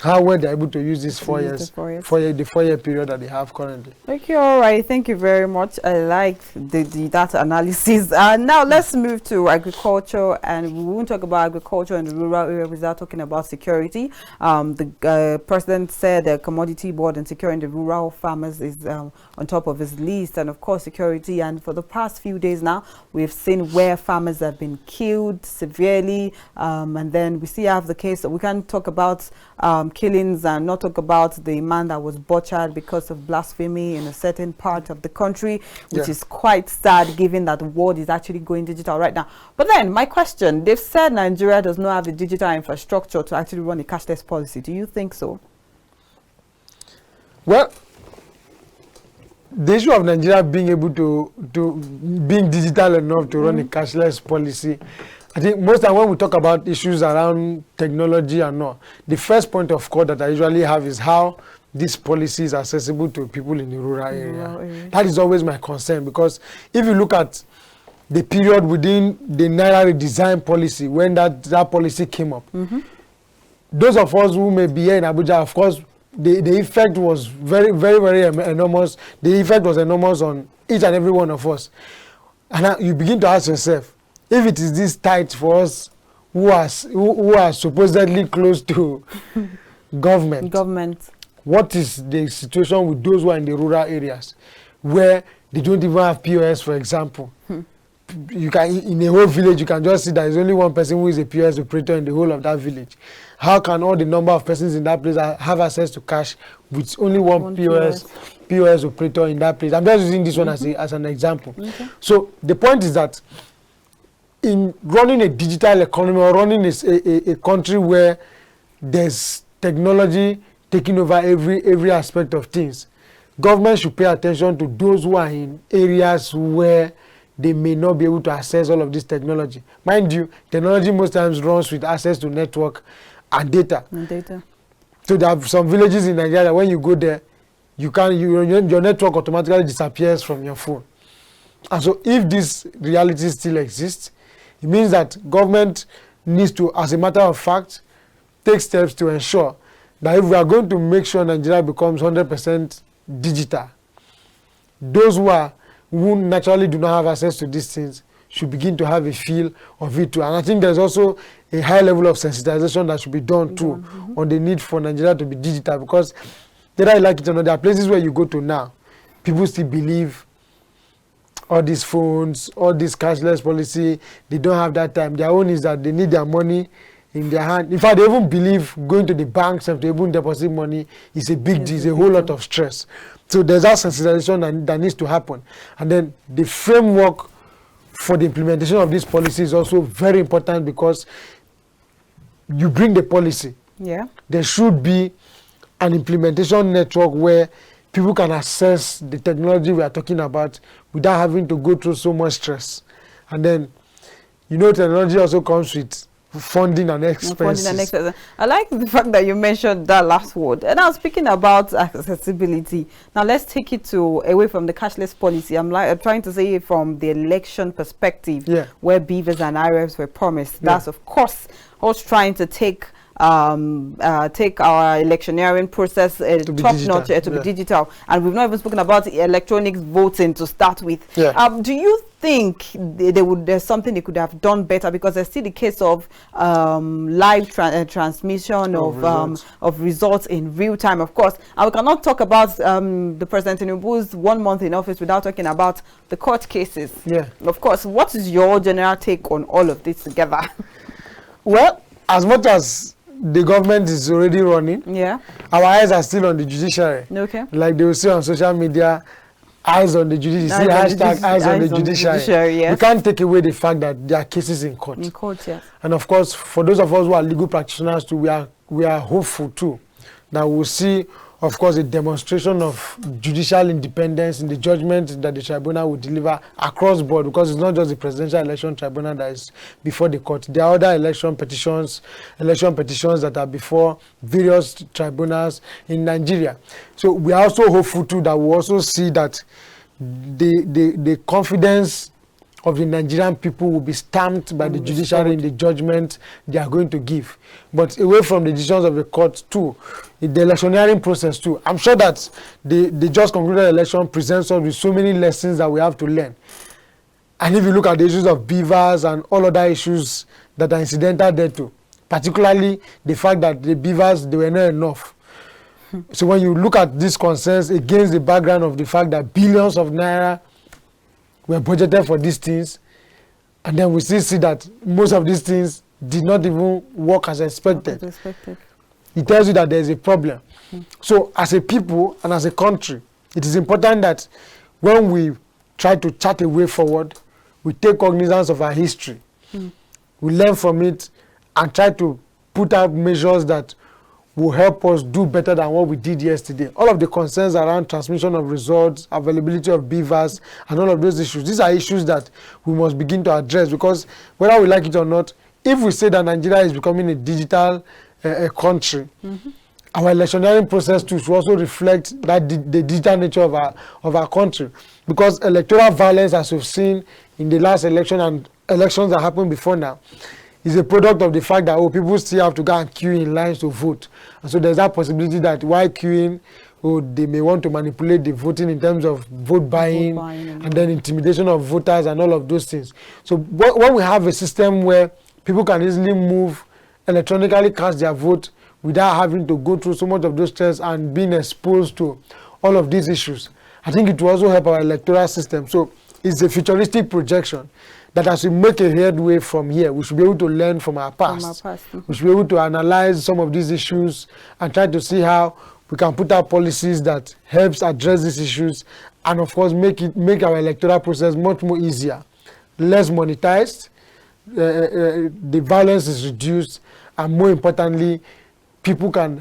Speaker 2: how well they're able to use this 4 years, the 4 year period that they have currently.
Speaker 1: Okay, all right. Thank you very much. I like that analysis. Now let's move to agriculture, and we won't talk about agriculture in the rural area without talking about security. The president said the commodity board and securing the rural farmers is on top of his list, and of course security. And for the past few days now, we've seen where farmers have been killed severely, and then we still have the case that we can talk about killings and not talk about the man that was butchered because of blasphemy in a certain part of the country, which is quite sad given that the world is actually going digital right now. But then my question, they've said Nigeria does not have the digital infrastructure to actually run a cashless policy. Do you think so?
Speaker 2: Well, the issue of Nigeria being able to being digital enough to run a cashless policy, I think most of when we talk about issues around technology and all, the first point of call that I usually have is how this policy is accessible to people in the rural area. That is always my concern, because if you look at the period within the Naira redesign policy, when that policy came up, those of us who may be here in Abuja, of course, the effect was very, very, very enormous. The effect was enormous on each and every one of us. And now you begin to ask yourself, if it is this tight for us who are supposedly close to government, what is the situation with those who are in the rural areas where they don't even have POS, for example? You can, in a whole village, you can just see there is only one person who is a POS operator in the whole of that village. How can all the number of persons in that place have access to cash with only one POS operator in that place? I'm just using this one as an example. So the point is that in running a digital economy or running a country where there's technology taking over every aspect of things, government should pay attention to those who are in areas where they may not be able to access all of this technology. Mind you, technology most times runs with access to network and data. So there are some villages in Nigeria, when you go there, your network automatically disappears from your phone. And so if this reality still exists, it means that government needs to, as a matter of fact, take steps to ensure that if we are going to make sure Nigeria becomes 100% digital, those who naturally do not have access to these things should begin to have a feel of it too. And I think there's also a high level of sensitization that should be done too on the need for Nigeria to be digital, because whether you like it or not, there are places where you go to now, people still believe all these phones, all this cashless policy, they don't have that time. Their own is that they need their money in their hand. In fact, they even believe going to the banks and to even deposit money is a big deal, it's a whole lot of stress. So there's that sensitization that needs to happen. And then the framework for the implementation of this policy is also very important, because you bring the policy. There should be an implementation network where people can access the technology we are talking about without having to go through so much stress. And then, technology also comes with funding and expenses.
Speaker 1: I like the fact that you mentioned that last word. And now, speaking about accessibility, now let's take it away from the cashless policy. I'm trying to say it from the election perspective, where beavers and IRFs were promised. That's of course us trying to take our electioneering process top notch to be digital, and we've not even spoken about electronic voting to start with. Do you think there's something they could have done better, because there's still the case of live transmission of results in real time, of course, and we cannot talk about the President Tinubu's 1 month in office without talking about the court cases. Of course, what is your general take on all of this together?
Speaker 2: Well, as much as the government is already running, our eyes are still on the judiciary. Like they will say on social media, eyes on the judiciary. Hashtag eyes on the judiciary. We can't take away the fact that there are cases in court. And of course, for those of us who are legal practitioners too, we are hopeful too that we'll see, of course, a demonstration of judicial independence in the judgment that the tribunal will deliver across board, because it's not just the Presidential Election Tribunal that is before the court. There are other election petitions that are before various tribunals in Nigeria. So we are also hopeful too that we also see that the confidence of the Nigerian people will be stamped by the judiciary in the judgment they are going to give. But away from the decisions of the court too, the electioneering process too, I'm sure that the just concluded election presents us with so many lessons that we have to learn. And if you look at the issues of beavers and all other issues that are incidental there too, particularly the fact that the beavers, they were not enough. So when you look at these concerns against the background of the fact that billions of naira were budgeted for these things, and then we still see that most of these things did not even work as expected. It tells you that there is a problem. So as a people and as a country, it is important that when we try to chart a way forward, we take cognizance of our history. We learn from it and try to put out measures that will help us do better than what we did yesterday. All of the concerns around transmission of results, availability of beavers, and all of those issues, these are issues that we must begin to address, because whether we like it or not, if we say that Nigeria is becoming a digital country, our electioneering process too should also reflect that the digital nature of our country, because electoral violence, as we've seen in the last election and elections that happened before now, is a product of the fact that people still have to go and queue in lines to vote. And so there's that possibility that while queuing, they may want to manipulate the voting in terms of vote buying and then intimidation of voters and all of those things. So when we have a system where people can easily move, electronically cast their vote without having to go through so much of those stress and being exposed to all of these issues, I think it will also help our electoral system. So it's a futuristic projection that as we make a headway from here, we should be able to learn from our past. We should be able to analyze some of these issues and try to see how we can put out policies that helps address these issues, and of course make our electoral process much more easier, less monetized, the violence is reduced, and more importantly, people can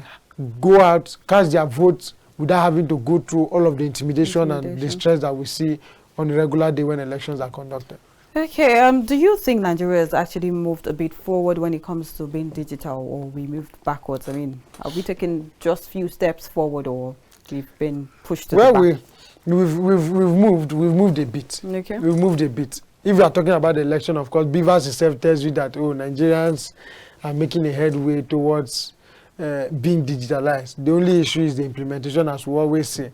Speaker 2: go out, cast their votes without having to go through all of the intimidation and the stress that we see on a regular day when elections are conducted.
Speaker 1: Okay, do you think Nigeria has actually moved a bit forward when it comes to being digital, or we moved backwards? I mean, are we taking just few steps forward, or we've been pushed to the back? We've moved a bit.
Speaker 2: Okay. We've moved a bit. If you are talking about the election, of course, Beavers itself tells you that, Nigerians are making a headway towards being digitalized. The only issue is the implementation, as we always say.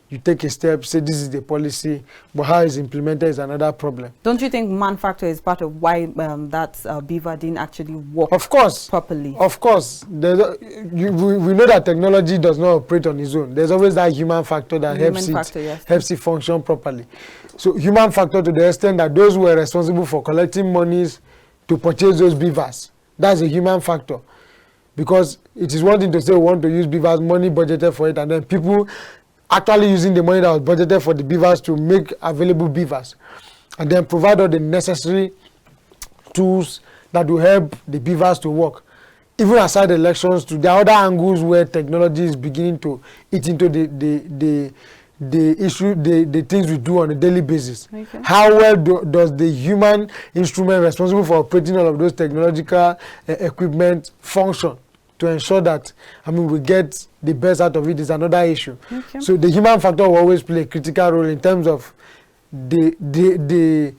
Speaker 2: You take a step, say this is the policy, but how it's implemented is another problem.
Speaker 1: Don't you think man factor is part of why that beaver didn't actually work properly?
Speaker 2: Of course. We know that technology does not operate on its own. There's always that human factor that helps it function properly. So human factor to the extent that those who are responsible for collecting monies to purchase those beavers, that's a human factor. Because it is one thing to say we want to use beavers, money budgeted for it, and then people actually using the money that was budgeted for the beavers to make available beavers, and then provide all the necessary tools that will help the beavers to work. Even aside the elections, there are other angles where technology is beginning to eat into the things we do on a daily basis. Okay. How well does the human instrument responsible for operating all of those technological equipment function to ensure that, we get the best out of it is another issue. Okay. So the human factor will always play a critical role in terms of the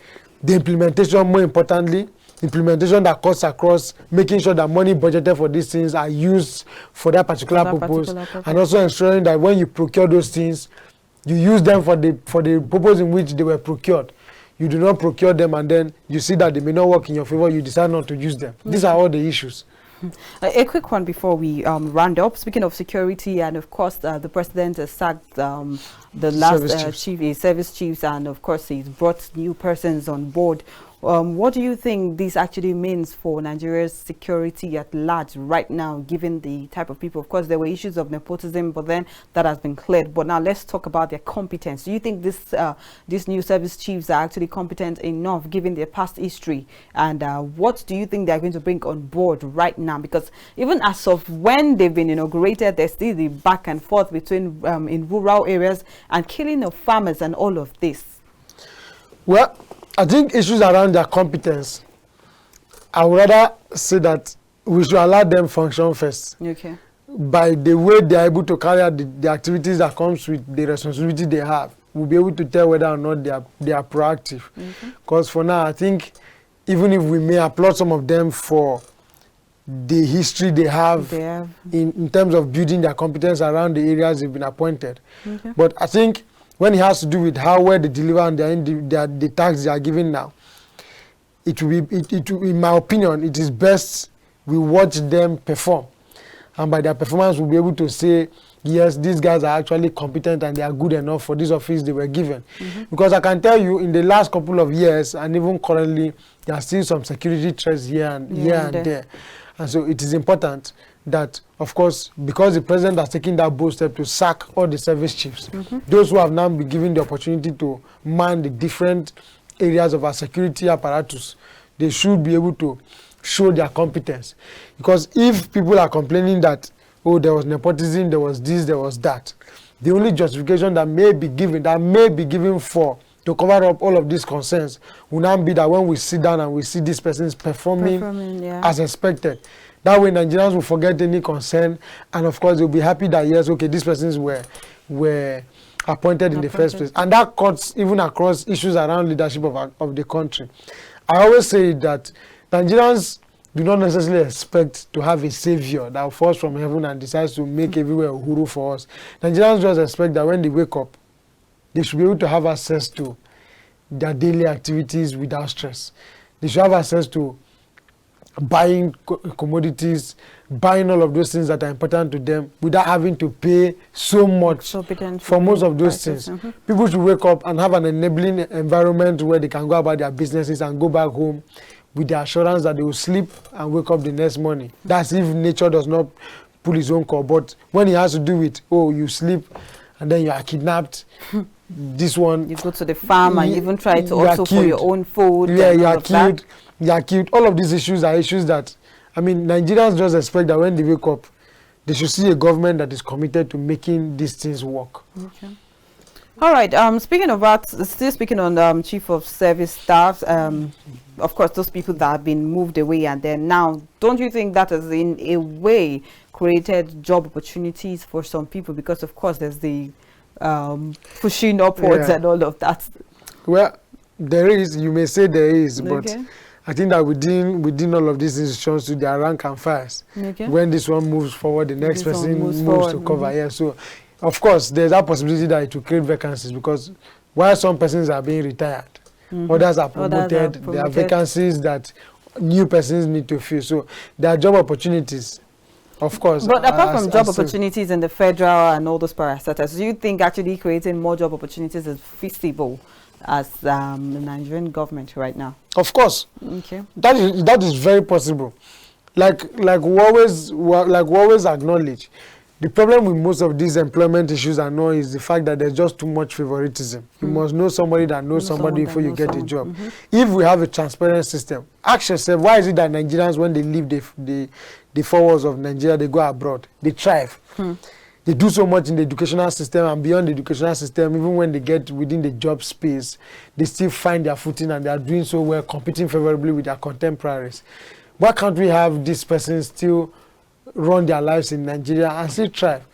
Speaker 2: implementation, more importantly, implementation that cuts across, making sure that money budgeted for these things are used for that particular purpose, and also ensuring that when you procure those things, you use them for the purpose in which they were procured. You do not procure them and then you see that they may not work in your favor, you decide not to use them. These are all the issues.
Speaker 1: A quick one before we round up. Speaking of security, and of course the president has sacked the last service chiefs, and of course he's brought new persons on board. What do you think this actually means for Nigeria's security at large right now, given the type of people? Of course, there were issues of nepotism, but then that has been cleared. But now let's talk about their competence. Do you think these new service chiefs are actually competent enough, given their past history? And what do you think they're going to bring on board right now? Because even as of when they've been inaugurated, there's still the back and forth between in rural areas and killing of farmers and all of this.
Speaker 2: Well, I think issues around their competence, I would rather say that we should allow them function first. Okay. By the way they are able to carry out the activities that comes with the responsibility they have, we'll be able to tell whether or not they are proactive. Because for now, I think even if we may applaud some of them for the history they have in terms of building their competence around the areas they've been appointed. Okay. But I think when it has to do with how well they deliver on the tasks they are given now, it will be, in my opinion, it is best we watch them perform. And by their performance, we'll be able to say, yes, these guys are actually competent and they are good enough for this office they were given. Because I can tell you, in the last couple of years, and even currently, there are still some security threats here and there. And so it is important that, of course, because the president has taken that bold step to sack all the service chiefs, those who have now been given the opportunity to man the different areas of our security apparatus, they should be able to show their competence. Because if people are complaining that, oh, there was nepotism, there was this, there was that, the only justification that may be given for to cover up all of these concerns will now be that when we sit down and we see these persons performing as expected, that way Nigerians will forget any concern, and of course they'll be happy that yes, okay, these persons were appointed in the first place. And that cuts even across issues around leadership of the country. I always say that Nigerians do not necessarily expect to have a savior that falls from heaven and decides to make everywhere uhuru for us. Nigerians just expect that when they wake up, they should be able to have access to their daily activities without stress. They should have access to buying commodities, buying all of those things that are important to them without having to pay so much for most of those things. People should wake up and have an enabling environment where they can go about their businesses and go back home with the assurance that they will sleep and wake up the next morning. That's if nature does not pull his own call. But when he has to do it, oh, you sleep and then you are kidnapped. This one,
Speaker 1: you go to the farm and even try to also for your own food.
Speaker 2: Yeah, you are killed. You are killed. All of these issues are issues that, I mean, Nigerians just expect that when they wake up, they should see a government that is committed to making these things work.
Speaker 1: Okay. All right. Speaking of that, still speaking on chief of service staff, of course, those people that have been moved away and then now, don't you think that has in a way created job opportunities for some people? Because of course, there's the pushing upwards and all of that. Well,
Speaker 2: there is, you may say there is, but I think that within all of these institutions, to their rank and files. When this one moves forward, the next person moves to cover. Yeah, so of course there's that possibility that it will create vacancies, because while some persons are being retired, others are promoted. There are vacancies that new persons need to fill. So there are job opportunities. Of course.
Speaker 1: But apart from job opportunities in the federal and all those parastatals, do you think actually creating more job opportunities is feasible as the Nigerian government right now?
Speaker 2: Of course.
Speaker 1: Okay.
Speaker 2: That is very possible. Like we always acknowledge, the problem with most of these employment issues I know is the fact that there's just too much favoritism. You must know somebody that knows somebody before you get a job. If we have a transparent system, ask yourself, why is it that Nigerians, when they leave the four walls of Nigeria, they go abroad, they thrive. They do so much in the educational system and beyond the educational system. Even when they get within the job space, they still find their footing and they are doing so well, competing favorably with their contemporaries. Why can't we have these persons still run their lives in Nigeria and still thrive?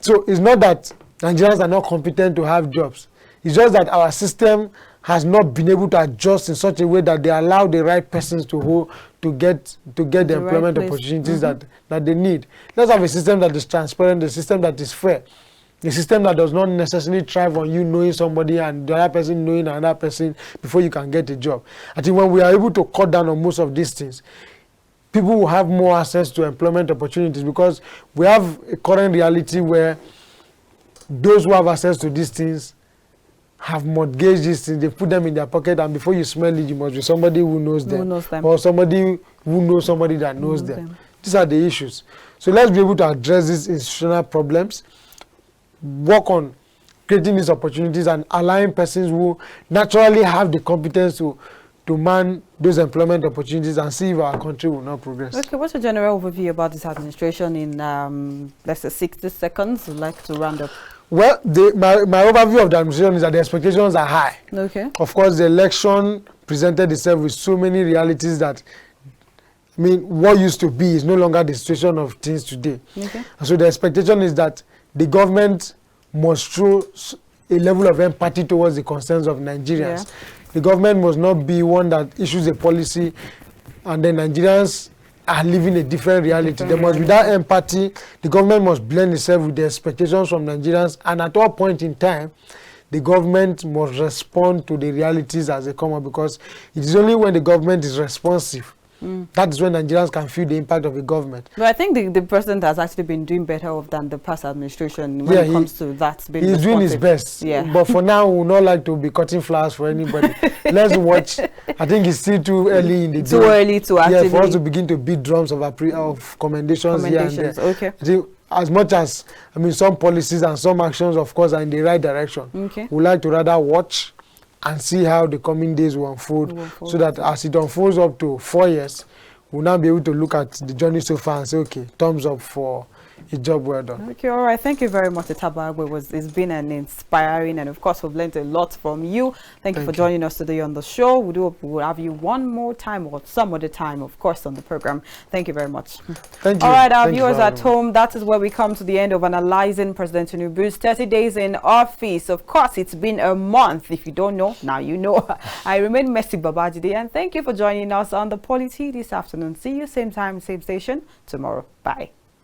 Speaker 2: So it's not that Nigerians are not competent to have jobs. It's just that our system has not been able to adjust in such a way that they allow the right persons to get the employment opportunities that they need. Let's have a system that is transparent, a system that is fair, a system that does not necessarily thrive on you knowing somebody and the other person knowing another person before you can get a job. I think when we are able to cut down on most of these things, people will have more access to employment opportunities, because we have a current reality where those who have access to these things have mortgaged these things, they put them in their pocket, and before you smell it, you must be somebody who knows them, or somebody who knows somebody that knows them. These are the issues. So let's be able to address these institutional problems, work on creating these opportunities and allowing persons who naturally have the competence to man those employment opportunities, and see if our country will not progress.
Speaker 1: Okay, what's a general overview about this administration in, let's say, 60 seconds? I'd like to round up.
Speaker 2: Well, my overview of the administration is that the expectations are high.
Speaker 1: Okay.
Speaker 2: Of course, the election presented itself with so many realities that, I mean, what used to be is no longer the situation of things today. Okay. And so the expectation is that the government must show a level of empathy towards the concerns of Nigerians. Yeah. The government must not be one that issues a policy and then Nigerians are living a different reality. There must be that empathy. The government must blend itself with the expectations from Nigerians, and at all point in time, the government must respond to the realities as they come up, because it is only when the government is responsive That is when Nigerians can feel the impact of the government.
Speaker 1: But I think the president has actually been doing better off than the past administration when it comes to that.
Speaker 2: He's doing his best.
Speaker 1: Yeah.
Speaker 2: But for now, we would not like to be cutting flowers for anybody. Let's watch. I think it's still too early in the day.
Speaker 1: Too early to actually.
Speaker 2: Yeah, for us to begin to beat drums of commendations here and there.
Speaker 1: Okay.
Speaker 2: I think as much as, I mean, some policies and some actions, of course, are in the right direction.
Speaker 1: Okay.
Speaker 2: We like to rather watch and see how the coming days will unfold, so that as it unfolds up to 4 years, we'll now be able to look at the journey so far and say, okay, thumbs up for a job well done.
Speaker 1: Okay, all right. Thank you very much, Etaba Agbor. It's been an inspiring, and of course, we've learned a lot from you. Thank you for joining us today on the show. We do hope we'll have you one more time or some other time, of course, on the program. Thank you very much.
Speaker 2: Thank you.
Speaker 1: All right, our viewers at home, that is where we come to the end of analyzing President Tinubu's 30 days in office. Of course, it's been a month. If you don't know, now you know. I remain Messi Babajide, and thank you for joining us on the POLITY this afternoon. See you same time, same station tomorrow. Bye.